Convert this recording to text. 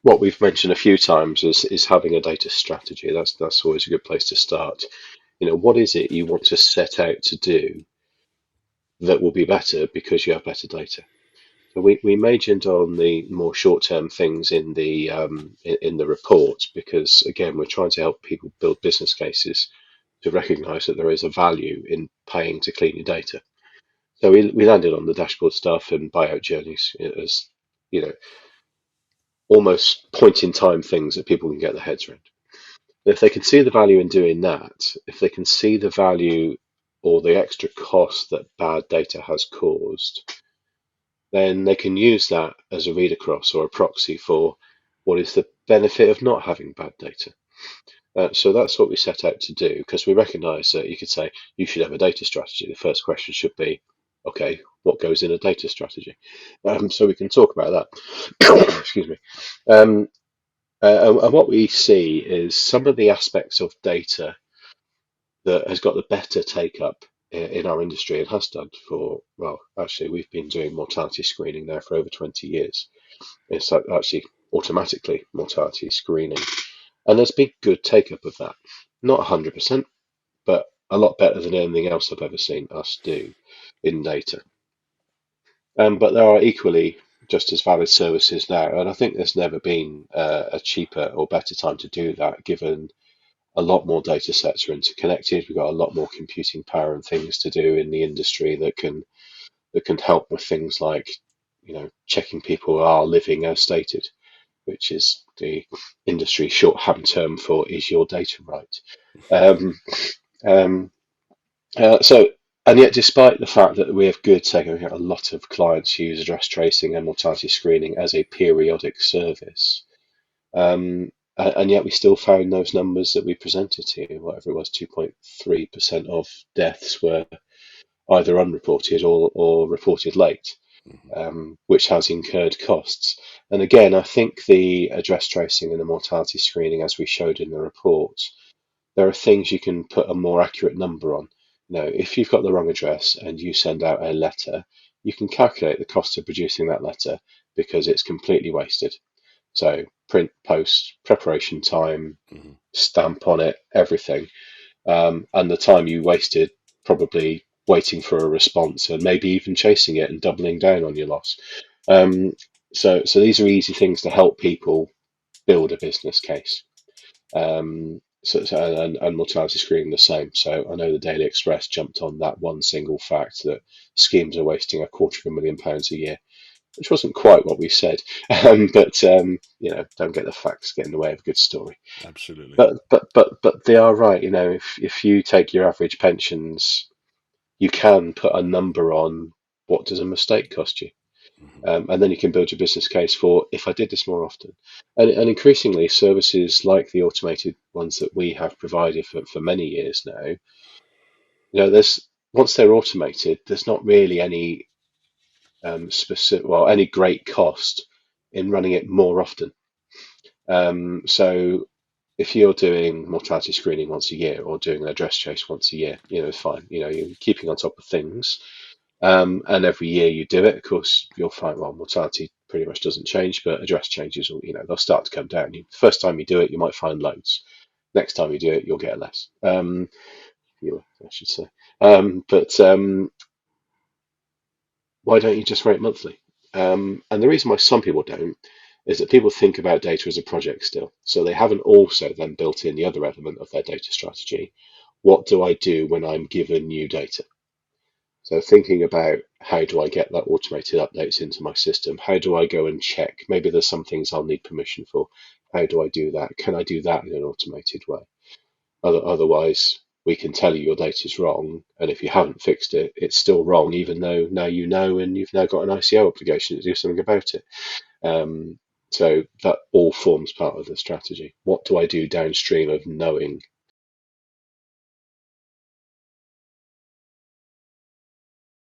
what we've mentioned a few times is having a data strategy. That's always a good place to start. What is it you want to set out to do that will be better because you have better data? So we majored on the more short-term things in the report because again we're trying to help people build business cases to recognise that there is a value in paying to clean your data. So we landed on the dashboard stuff and buyout journeys as you know almost point in time things that people can get their heads around. If they can see the value in doing that, if they can see the value or the extra cost that bad data has caused, then they can use that as a read across or a proxy for what is the benefit of not having bad data. So that's what we set out to do because we recognize that you could say you should have a data strategy. The first question should be, okay, what goes in a data strategy? So we can talk about that. Excuse me. Um, and what we see is some of the aspects of data that has got the better take up in our industry and has done for, well, actually, we've been doing mortality screening now for over 20 years. It's actually automatically mortality screening. And there's been good take up of that. Not 100%, but a lot better than anything else I've ever seen us do in data. But there are equally just as valid services now. And I think there's never been a cheaper or better time to do that, given a lot more data sets are interconnected. We've got a lot more computing power and things to do in the industry that can help with things like, checking people are living as stated, which is the industry shorthand term for is your data right? Um, um, so, and yet, despite the fact that we have good tech, we have a lot of clients use address tracing and mortality screening as a periodic service. And yet we still found those numbers that we presented to you, whatever it was, 2.3% of deaths were either unreported or reported late, Hmm. which has incurred costs. And again, I think the address tracing and the mortality screening, as we showed in the report, there are things you can put a more accurate number on. If you've got the wrong address and you send out a letter, you can calculate the cost of producing that letter because it's completely wasted. So print, post, preparation time, Hmm. stamp on it, everything, and the time you wasted probably waiting for a response and maybe even chasing it and doubling down on your loss. Um, so these are easy things to help people build a business case. And mortality screening the same. So I know the Daily Express jumped on that one single fact that schemes are wasting £250,000 a year, which wasn't quite what we said. But don't get the facts get in the way of a good story. Absolutely. But they are right. If you take your average pensions, you can put a number on what does a mistake cost you. Hmm. And then you can build your business case for if I did this more often. And increasingly, services like the automated ones that we have provided for many years now, there's once they're automated, there's not really any any great cost in running it more often. So if you're doing mortality screening once a year or doing an address chase once a year, it's fine. You're keeping on top of things. And every year you do it, of course, you'll find, well, mortality pretty much doesn't change, but address changes, they'll start to come down. First time you do it, you might find loads. Next time you do it, you'll get less. I should say. But why don't you just rate monthly? And the reason why some people don't is that people think about data as a project still. So they haven't also then built in the other element of their data strategy. What do I do when I'm given new data? So thinking about how do I get that automated updates into my system? How do I go and check? Maybe there's some things I'll need permission for. How do I do that? Can I do that in an automated way? Otherwise, we can tell you your data's wrong, and if you haven't fixed it, it's still wrong, even though now you know and you've now got an ICO obligation to do something about it. Um, so that all forms part of the strategy. What do I do downstream of knowing